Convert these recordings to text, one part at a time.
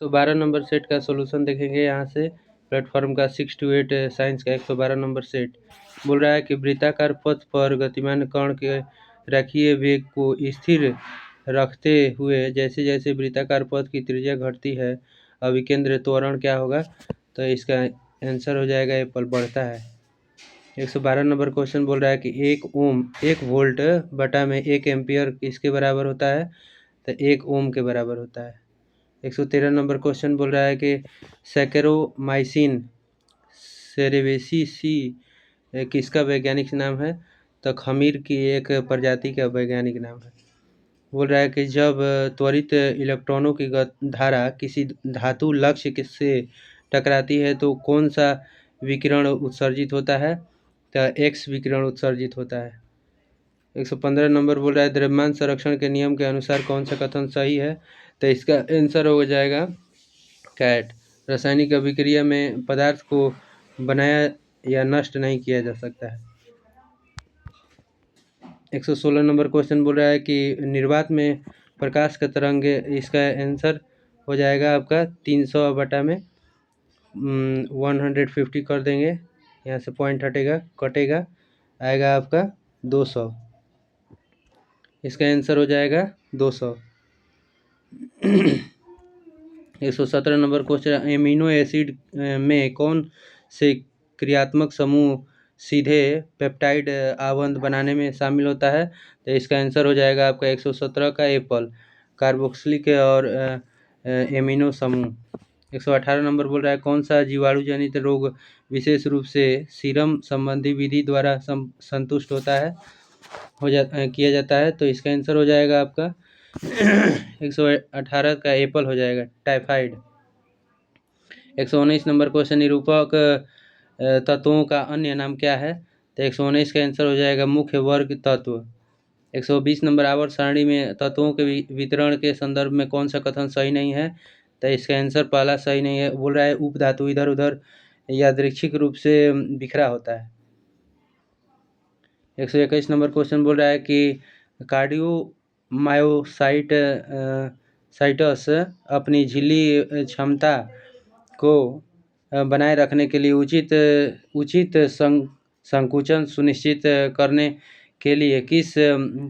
112 number set का solution देखेंगे यहाँ से। प्लेटफॉर्म का 6 to 8 साइंस का 112 नंबर सेट बोल रहा है कि वृत्ताकार पथ पर गतिमान कण के रेखीय वेग को स्थिर रखते हुए जैसे जैसे वृत्ताकार पथ की त्रिज्या घटती है अभिकेंद्र त्वरण क्या होगा, तो इसका आंसर हो जाएगा एप्पल बढ़ता है। 112 नंबर क्वेश्चन बोल रहा है कि 1 वोल्ट बटा में 1 एम्पियर किसके बराबर होता है, तो 1 ओम के बराबर होता है। 113 नंबर क्वेश्चन बोल रहा है कि सैकेरोमाइसिन सेरेवेसिसी किसका वैज्ञानिक नाम है, तो खमीर की एक प्रजाति का वैज्ञानिक नाम है। बोल रहा है कि जब त्वरित इलेक्ट्रॉनों की धारा किसी धातु लक्ष्य से टकराती है तो कौन सा विकिरण उत्सर्जित होता है, तो एक्स विकिरण उत्सर्जित होता है। 115 नंबर बोल रहा है द्रव्यमान संरक्षण के नियम के अनुसार कौन सा कथन सही है, तो इसका आंसर हो जाएगा कैट। रासायनिक अभिक्रिया में पदार्थ को बनाया या नष्ट नहीं किया जा सकता है। 116 नंबर क्वेश्चन बोल रहा है कि निर्वात में प्रकाश का तरंग, इसका आंसर हो जाएगा आपका 300 बटा में 150 कर देंगे, यहाँ से पॉइंट हटेगा कटेगा, आएगा आपका 200, इसका आंसर हो जाएगा 200। 117 नंबर क्वेश्चन एमिनो एसिड में कौन से क्रियात्मक समूह सीधे पेप्टाइड आवंत बनाने में शामिल होता है, तो इसका आंसर हो जाएगा आपका 117 का एप्पल, कार्बोक्सिलिक और एमिनो समूह। 118 नंबर बोल रहा है कौन सा जीवाणु जनित रोग विशेष रूप से सीरम संबंधी विधि द्वारा संतुष्ट होता है किया जाता है, तो इसका आंसर हो जाएगा आपका 118 का एप्पल हो जाएगा टाइफाइड। 119 नंबर क्वेश्चन निरूपक तत्वों का अन्य नाम क्या है, तो 119 का आंसर हो जाएगा मुख्य वर्ग तत्व। 120 नंबर आवर्त सारणी में तत्वों के वितरण के संदर्भ में कौन सा कथन सही नहीं है, तो इसका आंसर पहला सही नहीं है। बोल रहा है उपधातु इधर उधर यादृच्छिक रूप से बिखरा होता है। 121 नंबर क्वेश्चन बोल रहा है कि कार्डियोमायोसाइटस अपनी झिल्ली क्षमता को बनाए रखने के लिए उचित संकुचन सुनिश्चित करने के लिए किस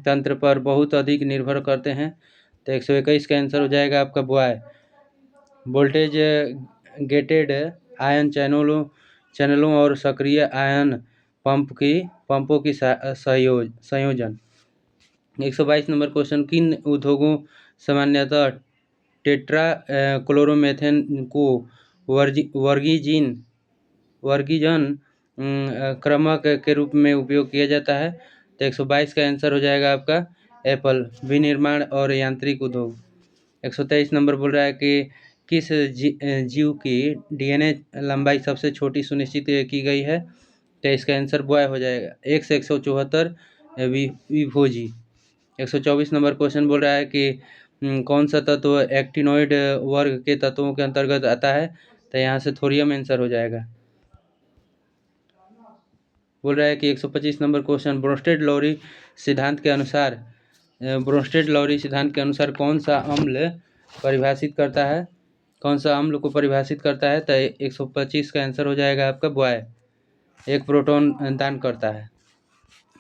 तंत्र पर बहुत अधिक निर्भर करते हैं, तो 121 का आंसर हो जाएगा आपका बॉय वोल्टेज गेटेड आयन चैनलों और सक्रिय आयन पंपों की संयोजन। 122 नंबर क्वेश्चन किन उद्योगों सामान्यतः टेट्रा क्लोरोमेथेन को वर्गीजन क्रमक के रूप में उपयोग किया जाता है, तो 122 का आंसर हो जाएगा आपका एप्पल, विनिर्माण और यांत्रिक उद्योग। 123 नंबर बोल रहा है कि किस जीव की डीएनए लंबाई सबसे छोटी सुनिश्चित की गई है, तो इसका आंसर बॉय हो जाएगा 174 विभोजी। 124 नंबर क्वेश्चन बोल रहा है कि कौन सा तत्व एक्टिनोइड वर्ग के तत्वों के अंतर्गत आता है, तो यहाँ से थोरियम आंसर हो जाएगा। बोल रहा है कि 125 नंबर क्वेश्चन ब्रोस्टेड लॉरी सिद्धांत के अनुसार कौन सा अम्ल को परिभाषित करता है, तो 125 का आंसर हो जाएगा आपका बॉय, एक प्रोटॉन दान करता है।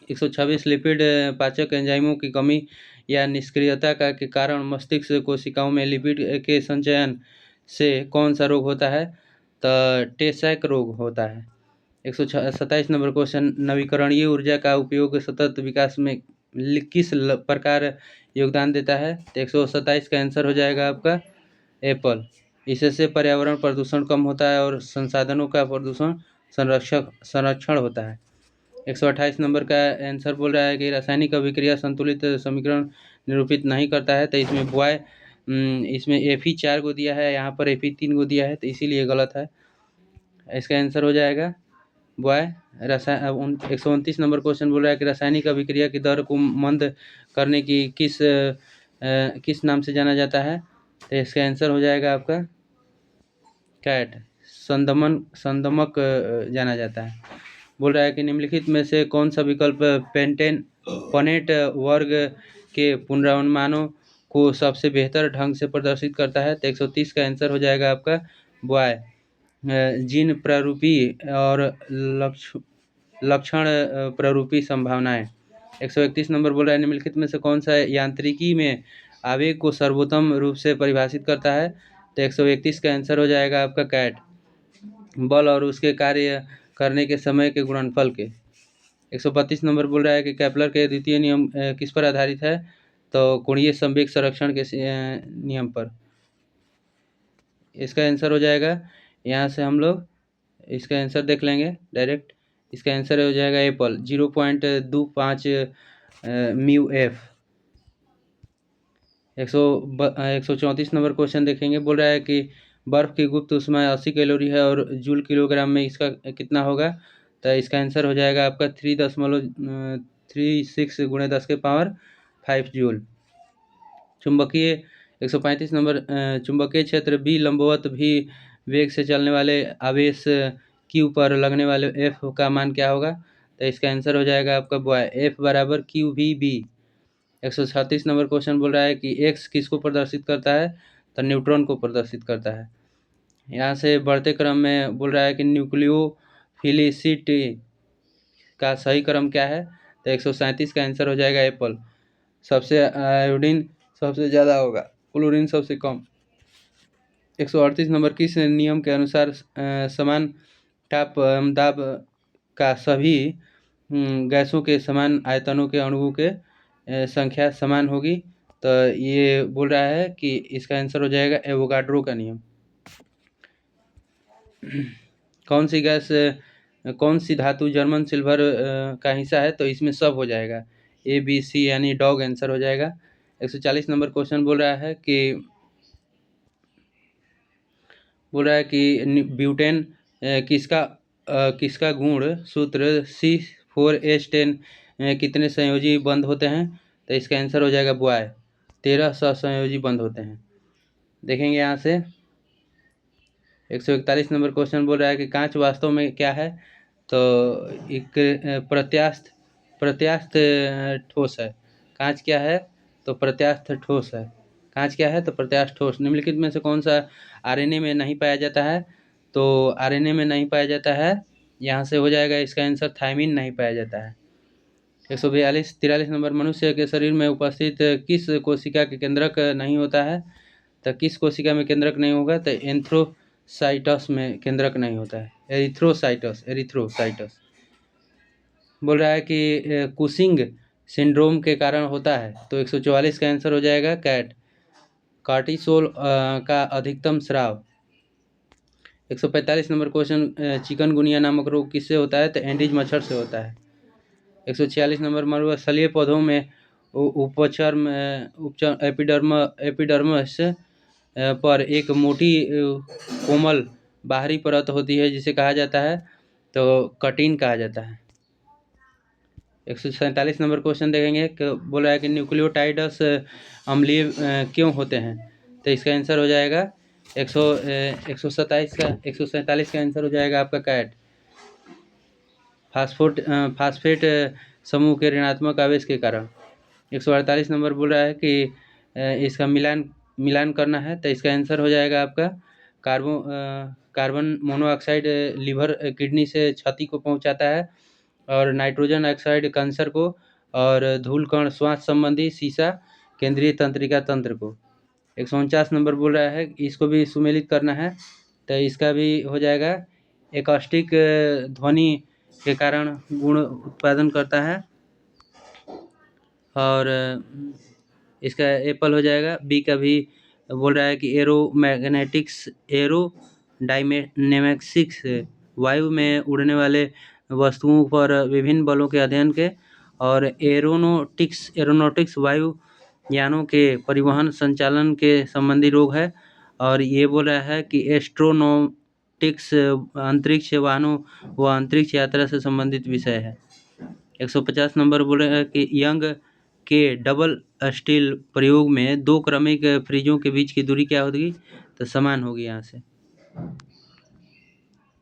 126 लिपिड पाचक एंजाइमों की कमी या निष्क्रियता के कारण मस्तिष्क कोशिकाओं में लिपिड के संचयन से कौन सा रोग होता है, तो टे-सैक रोग होता है। 127 नंबर क्वेश्चन नवीकरणीय ऊर्जा का उपयोग सतत विकास में किस प्रकार योगदान देता है, तो 127 का आंसर हो जाएगा आपका एप्पल, इससे पर्यावरण प्रदूषण कम होता है और संसाधनों का प्रदूषण संरक्षण होता है। 128 नंबर का आंसर बोल रहा है कि रासायनिक अभिक्रिया संतुलित समीकरण निरूपित नहीं करता है, तो इसमें बॉय इसमें Fe 4 को दिया है, यहाँ पर Fe 3 को दिया है, तो इसीलिए गलत है, इसका आंसर हो जाएगा बॉय। 129 नंबर क्वेश्चन बोल रहा है कि रासायनिक अभिक्रिया की दर को मंद करने की किस नाम से जाना जाता है, तो इसका आंसर हो जाएगा आपका कैट, संदमक जाना जाता है। बोल रहा है कि निम्नलिखित में से कौन सा विकल्प पनेट वर्ग के पुनरानुमानों को सबसे बेहतर ढंग से प्रदर्शित करता है? तो 130 का आंसर हो जाएगा आपका बॉय। जीन प्रारूपी और लक्षण प्रारूपी संभावनाएं। 131 नंबर बोल रहा है निम्नलिखित में से कौन सा यांत्रिकी में आवेग को सर्वोत्तम रूप से परिभाषित करता है? तो 131 का आंसर हो जाएगा आपका कैट। बल और उसके कार्य करने के समय के गुणनफल के। 132 नंबर बोल रहा है कि केपलर के द्वितीय नियम किस पर आधारित है? तो कोणीय संवेग संरक्षण के नियम पर। इसका आंसर हो जाएगा, यहाँ से हम लोग इसका आंसर देख लेंगे डायरेक्ट। इसका आंसर हो जाएगा Apple 0.25 mu F. 134 number question देखेंगे। बोल रहा है कि बर्फ की गुप्त ऊष्मा 80 कैलोरी है और जूल किलोग्राम में इसका कितना होगा? तो इसका आंसर हो जाएगा आपका 3.36 × 10⁵ जूल। चुंबकीय 135 नंबर चुंबकीय क्षेत्र बी लंबवत भी वेग से चलने वाले आवेश Q पर लगने वाले F का मान क्या होगा? तो इसका आंसर हो जाएगा आपका बॉय F बराबर QVB। 136 नंबर क्वेश्चन बोल रहा है कि X किसको प्रदर्शित करता है? तो न्यूट्रॉन को प्रदर्शित करता है। यहाँ से बढ़ते क्रम में बोल रहा है कि न्यूक्लियोफिलिसिटी का सही क्रम क्या है? तो 137 का आंसर हो जाएगा एप्पल। सबसे आयोडीन सबसे ज़्यादा होगा, क्लोरीन सबसे कम। 138 नंबर किस नियम के अनुसार समान ताप दाब का सभी गैसों के समान आयतनों के अणुओं के संख्या समान होगी? तो ये बोल रहा है कि इसका आंसर हो जाएगा एवोगाड्रो का नियम। कौन सी गैस कौन सी धातु जर्मन सिल्वर का हिस्सा है? तो इसमें सब हो जाएगा, ABC यानी डॉग आंसर हो जाएगा। 140 नंबर क्वेश्चन बोल रहा है कि ब्यूटेन किसका गुण सूत्र C4H10 कितने संयोजी बंद होते हैं? तो इसका आंसर हो जाएगा बॉय 13 सहसंयोजी बंद होते हैं। देखेंगे यहाँ से 141 नंबर क्वेश्चन बोल रहा है कि कांच वास्तव में क्या है? तो एक प्रत्यास्थ ठोस है। कांच क्या है? तो प्रत्यास्थ ठोस है। कांच क्या है? तो प्रत्यास्थ ठोस। निम्नलिखित में से कौन सा आरएनए में नहीं पाया जाता है? तो आरएनए में नहीं पाया जाता है, यहाँ से हो जाएगा इसका आंसर थायमिन नहीं पाया जाता है। 143 नंबर मनुष्य के शरीर में उपस्थित किस कोशिका के केंद्रक नहीं होता है? तो किस कोशिका में केंद्रक नहीं होगा? तो एंथ्रोसाइटस में केंद्रक नहीं होता है, एरिथ्रोसाइटस। बोल रहा है कि कुशिंग सिंड्रोम के कारण होता है? तो 144 का आंसर हो जाएगा कैट। कार्टिसोल का अधिकतम स्राव। 145 नंबर क्वेश्चन चिकनगुनिया नामक रोग किससे होता है? तो एंडीज मच्छर से होता है। 146 नंबर मरुस्थलीय पौधों में उपचर्म एपिडर्मस पर एक मोटी कोमल बाहरी परत होती है जिसे कहा जाता है? तो कटिन कहा जाता है। 147 नंबर क्वेश्चन देखेंगे कि बोल रहा है कि न्यूक्लियोटाइड्स अम्लीय क्यों होते हैं? तो इसका आंसर हो जाएगा 147 का आंसर हो जाएगा आपका कैट। फास्फेट समूह के ऋणात्मक आवेश के कारण। 148 नंबर बोल रहा है कि इसका मिलान करना है, तो इसका आंसर हो जाएगा आपका कार्बन मोनोऑक्साइड लीवर किडनी से क्षति को पहुंचाता है, और नाइट्रोजन ऑक्साइड कैंसर को, और धूल कण श्वास संबंधी सीसा केंद्रीय तंत्रिका तंत्र को। 149 नंबर बोल रहा है इसको भी सुमेलित करना है, तो इसका भी हो जाएगा एकॉस्टिक ध्वनि के कारण गुण उत्पादन करता है, और इसका एप्पल हो जाएगा। बी का भी बोल रहा है कि एरोडायनेमिक्स वायु में उड़ने वाले वस्तुओं पर विभिन्न बलों के अध्ययन के, और एरोनॉटिक्स वायु यानों के परिवहन संचालन के संबंधी रोग है, और ये बोल रहा है कि एस्ट्रोनॉटिक्स अंतरिक्ष वाहनों व अंतरिक्ष यात्रा से संबंधित विषय है। 150 नंबर बोल रहा है कि यंग के डबल स्टील प्रयोग में 2 क्रमिक फ्रिजों के बीच की दूरी क्या होगी? तो समान होगी यहाँ से।